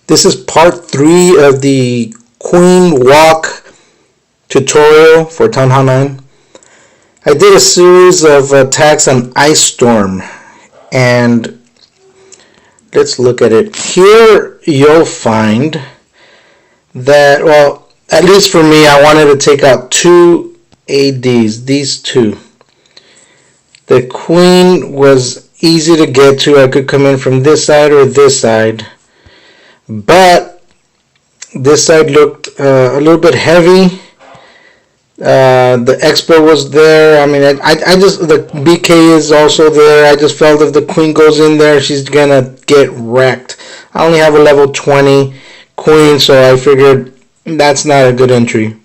This is part 3 of the Queen Walk tutorial for Town Hall 9. I did a series of attacks on Ice Storm, and let's look at it. Here you'll find that, well, at least for me, I wanted to take out 2 ADs, these 2. The Queen was easy to get to. I could come in from this side or this side, but this side looked a little bit heavy. The expert was there. I mean, I just, the BK is also there. I just felt if the Queen goes in there, she's gonna get wrecked. I only have a level 20 Queen, so I figured that's not a good entry.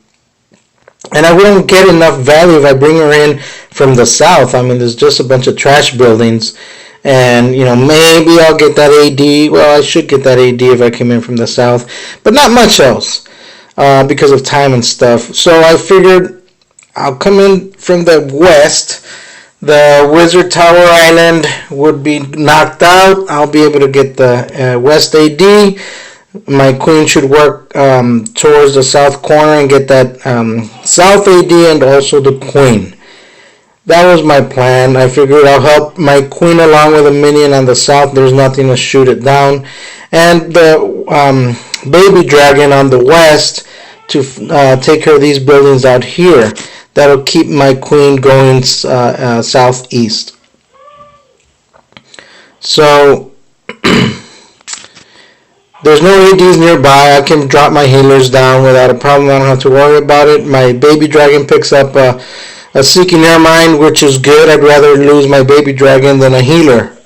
And I wouldn't get enough value if I bring her in from the south. I mean, there's just a bunch of trash buildings. And, you know, maybe I'll get that AD. Well, I should get that AD if I came in from the south. But not much else because of time and stuff. So I figured I'll come in from the west. The Wizard Tower Island would be knocked out. I'll be able to get the west AD. My Queen should work towards the south corner and get that south AD and also the Queen. That was my plan. I figured I'll help my Queen along with a minion on the south. There's nothing to shoot it down. And the baby dragon on the west to take care of these buildings out here. That'll keep my Queen going southeast. So there's no ADs nearby. I can drop my healers down without a problem. I don't have to worry about it. My baby dragon picks up a Seeking Air Mine, which is good. I'd rather lose my baby dragon than a healer.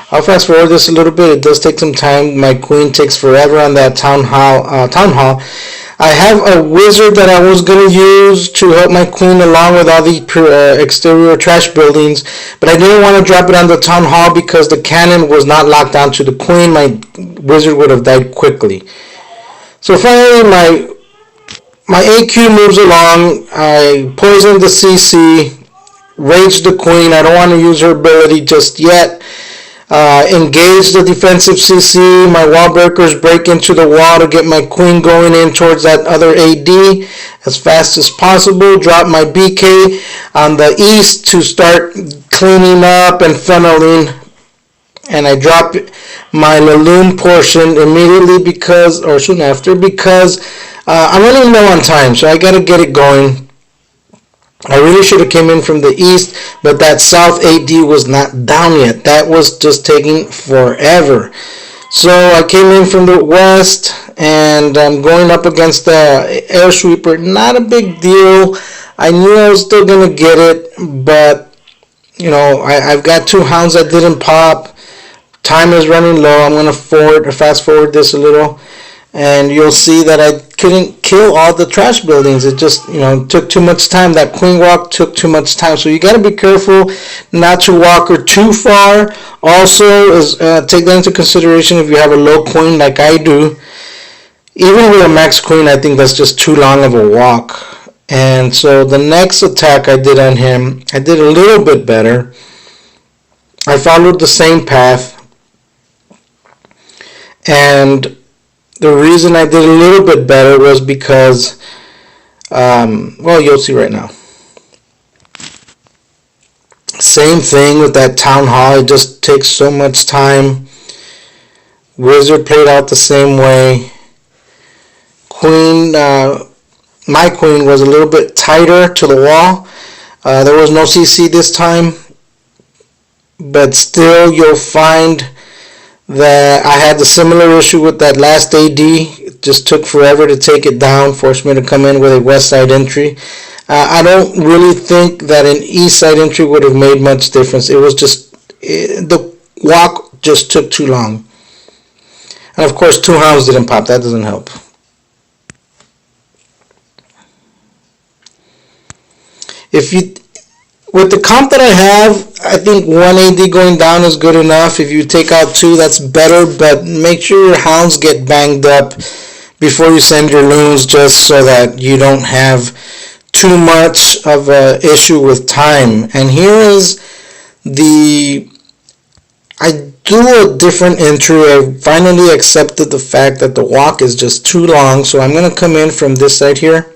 I'll fast forward this a little bit. It does take some time. My Queen takes forever on that town hall. I have a wizard that I was going to use to help my Queen along with all the exterior trash buildings, but I didn't want to drop it on the town hall because the cannon was not locked onto the Queen. My wizard would have died quickly. So finally my AQ moves along. I poison the CC, rage the Queen. I don't want to use her ability just yet. Engage the defensive CC. My wall breakers break into the wall to get my Queen going in towards that other AD as fast as possible. Drop my BK on the east to start cleaning up and funneling. And I drop my Laloon portion immediately because, or soon after, because I'm running low on time, so I gotta get it going. I really should have came in from the east, but that south AD was not down yet. That was just taking forever. So I came in from the west, and I'm going up against the air sweeper. Not a big deal. I knew I was still gonna get it, but you know, I've got 2 hounds that didn't pop. Time is running low. I'm gonna fast forward this a little, and you'll see that I couldn't kill all the trash buildings. It just, you know, took too much time. That Queen walk took too much time. So you got to be careful not to walk her too far. Also, take that into consideration if you have a low Queen like I do. Even with a max Queen, I think that's just too long of a walk. And so the next attack I did on him, I did a little bit better. I followed the same path. And the reason I did a little bit better was because, well, you'll see right now. Same thing with that town hall. It just takes so much time. Wizard played out the same way. Queen, my Queen was a little bit tighter to the wall. There was no CC this time. But still, you'll find that I had the similar issue with that last AD. It just took forever to take it down, forced me to come in with a west side entry. I don't really think that an east side entry would have made much difference. It was just, the walk just took too long. And of course 2 hounds didn't pop, that doesn't help. With the comp that I have, I think 1 AD going down is good enough. If you take out 2, that's better, but make sure your hounds get banged up before you send your loons, just so that you don't have too much of an issue with time. And here is I do a different entry. I finally accepted the fact that the walk is just too long, so I'm going to come in from this side here,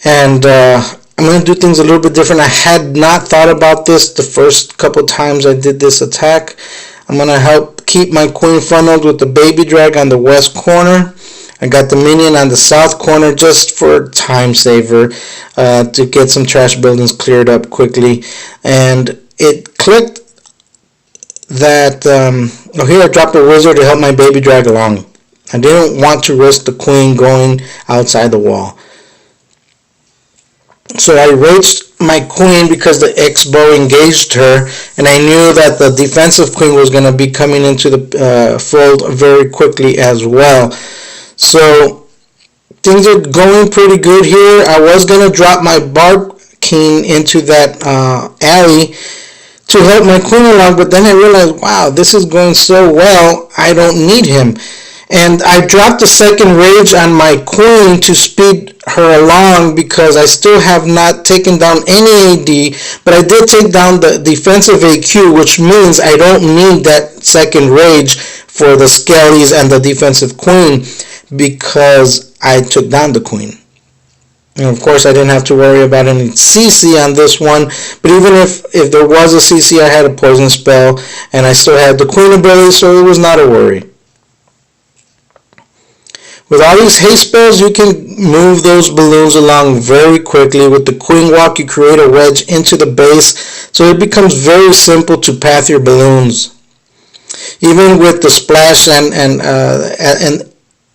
and I'm going to do things a little bit different. I had not thought about this the first couple times I did this attack. I'm going to help keep my queen funneled with the baby drag on the west corner. I got the minion on the south corner just for time saver, to get some trash buildings cleared up quickly. And it clicked that, here I dropped a wizard to help my baby drag along. I didn't want to risk the queen going outside the wall. So I raged my queen because the X-bow engaged her, and I knew that the defensive queen was going to be coming into the fold very quickly as well. So things are going pretty good here. I was going to drop my barb king into that alley to help my queen along, but then I realized, wow, this is going so well, I don't need him. And I dropped the second rage on my queen to speed her along because I still have not taken down any AD, but I did take down the defensive AQ, which means I don't need that second rage for the skellies and the defensive queen because I took down the queen. And of course I didn't have to worry about any CC on this one, but even if there was a CC, I had a poison spell and I still had the queen ability, so it was not a worry. With all these haste spells, you can move those balloons along very quickly. With the queen walk, you create a wedge into the base, so it becomes very simple to path your balloons. Even with the splash and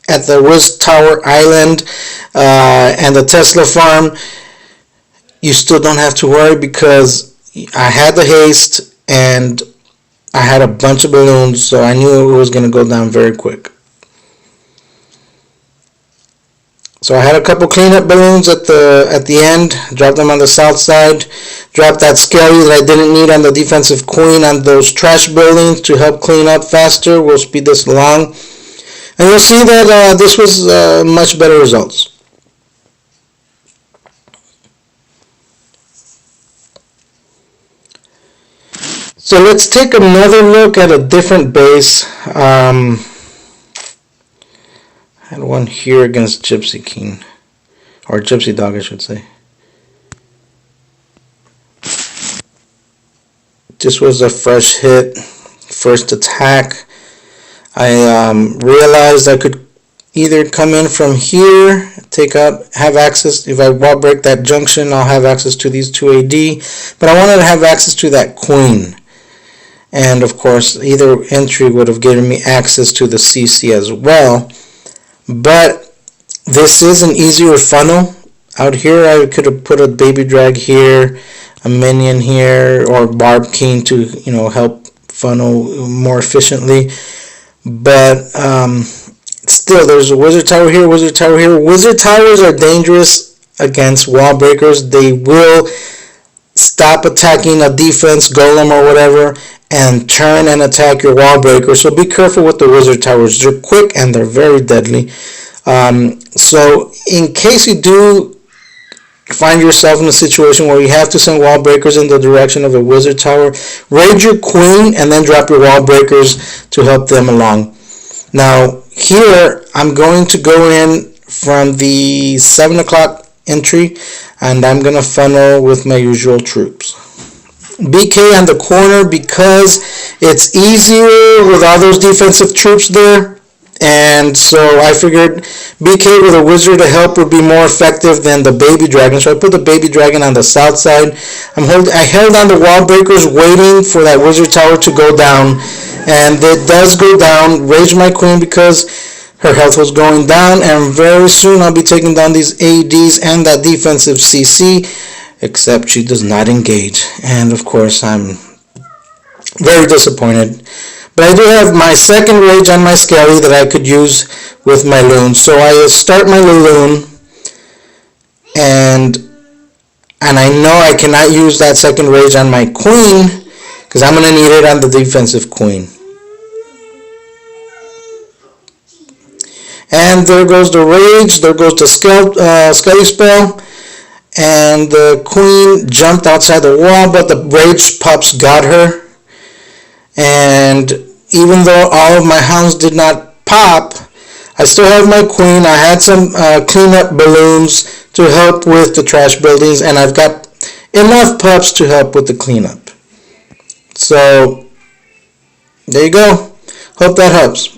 at the Wiz Tower Island and the Tesla farm, you still don't have to worry because I had the haste and I had a bunch of balloons, so I knew it was going to go down very quick. So I had a couple cleanup balloons at the end, dropped them on the south side, dropped that skelly that I didn't need on the defensive queen on those trash buildings to help clean up faster. We'll speed this along. And you'll see that this was much better results. So let's take another look at a different base. I had one here against Gypsy King, or Gypsy Dog I should say. This was a fresh hit, first attack. I realized I could either come in from here, have access, if I wall break that junction, I'll have access to these two AD, but I wanted to have access to that queen. And of course, either entry would have given me access to the CC as well. But this is an easier funnel. Out here I could have put a baby drag here, a minion here, or barb king to help funnel more efficiently. But still, there's a wizard tower here, wizard tower here. Wizard towers are dangerous against wall breakers. They will stop attacking a defense golem or whatever and turn and attack your wall breaker. So be careful with the wizard towers. They're quick and they're very deadly. So in case you do find yourself in a situation where you have to send wall breakers in the direction of a wizard tower, raid your queen and then drop your wall breakers to help them along. Now here I'm going to go in from the 7 o'clock entry and I'm going to funnel with my usual troops. BK on the corner because it's easier with all those defensive troops there, and so I figured BK with a wizard to help would be more effective than the baby dragon, so I put the baby dragon on the south side. I held on the wall breakers waiting for that wizard tower to go down, and it does go down. Rage my queen because her health was going down, and very soon I'll be taking down these ADs and that defensive CC, except she does not engage, and of course I'm very disappointed. But I do have my second rage on my skelly that I could use with my loon. So I start my loon, and I know I cannot use that second rage on my queen because I'm going to need it on the defensive queen. And there goes the rage, there goes the skelly spell. And the queen jumped outside the wall, but the rage pups got her. And even though all of my hounds did not pop, I still have my queen. I had some cleanup balloons to help with the trash buildings, and I've got enough pups to help with the cleanup. So there you go. Hope that helps.